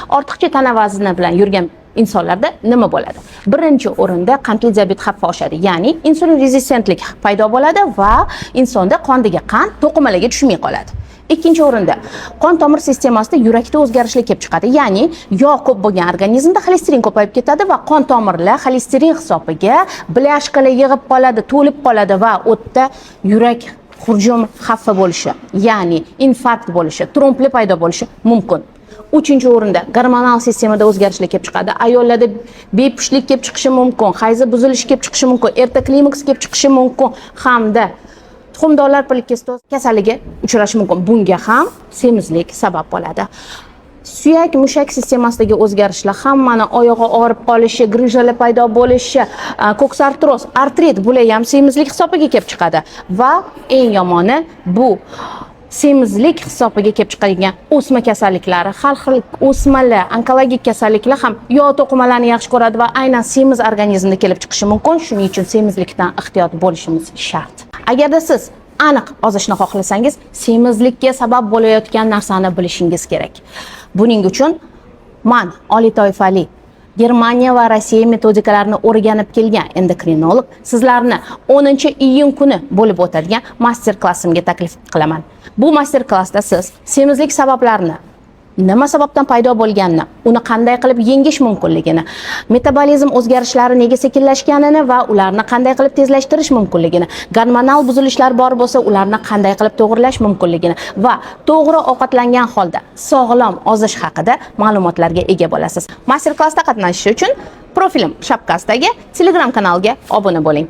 ortiqcha tana vazni bilan yurgan insonlarda nima bo'ladi? Birinchi o'rinda qandli diabet xavfi oshadi, ya'ni insulin rezistentlik paydo bo'ladi va insonda qondagi qand to'qimalarga tushmay qoladi. Ikkinchi o'rinda qon tomir sistemasida yurakda o'zgarishlar kelib chiqadi, ya'ni yog' ko'p bo'lgan organizmda xolesterin ko'payib ketadi va qon tomirlar xolesterin hisobiga blyashkalar yig'ib qoladi, to'lib qoladi va o'tda yurak hujum xavfi bo'lishi, ya'ni infarkt bo'lishi, trombli paydo bo'lishi mumkin. Uchinchi o'rinda gormonal sistemada o'zgarishlar kelib chiqadi. Ayollarda bepushtlik kelib chiqishi mumkin, hayzi buzilishi kelib chiqishi mumkin, erta klimaks kelib chiqishi mumkin hamda tuxumdonlar polikistos kasalligi uchrashi mumkin. Bunga ham semizlik sabab bo'ladi. Suyak mushak sistemasidagi o'zgarishlar, hammani oyog'i og'rib qolishi, grijjalar paydo bo'lishi, koksartroz, artrit bular ham semizlik hisobiga kelib chiqadi va eng yomoni bu semizlik hisobiga kelib chiqadigan o'sma kasalliklari, har xil o'smalar, onkologik kasalliklar ham yog' to'qimalarni yaxshi ko'radi va aynan semiz organizmda kelib chiqishi mumkin. Shuning uchun semizlikdan ehtiyot bo'lishimiz shart. Agarda siz aniq ozishni xohlasangiz, semizlikka sabab bo'layotgan narsani bilishingiz kerak. Buning uchun men oliy toifali Germaniya va Rossiya metodikalarini o'rganib kelgan endokrinolog sizlarni 10-iyun kuni bo'lib o'tadigan master klassimga taklif qilaman. Bu master klassda siz semizlik sabablarini, nima sababdan paydo bo'lganini, uni qanday qilib yengish mumkinligini, metabolizm o'zgarishlari nega sekinlashganini va ularni qanday qilib tezlashtirish mumkinligini, gormonal buzilishlar bor bo'lsa, ularni qanday qilib to'g'rilash mumkinligini va to'g'ri ovqatlangan holda sog'lom ozish haqida ma'lumotlarga ega bo'lasiz. Master klassda qatnashish uchun profilim shapkasidagi Telegram kanaliga obuna bo'ling.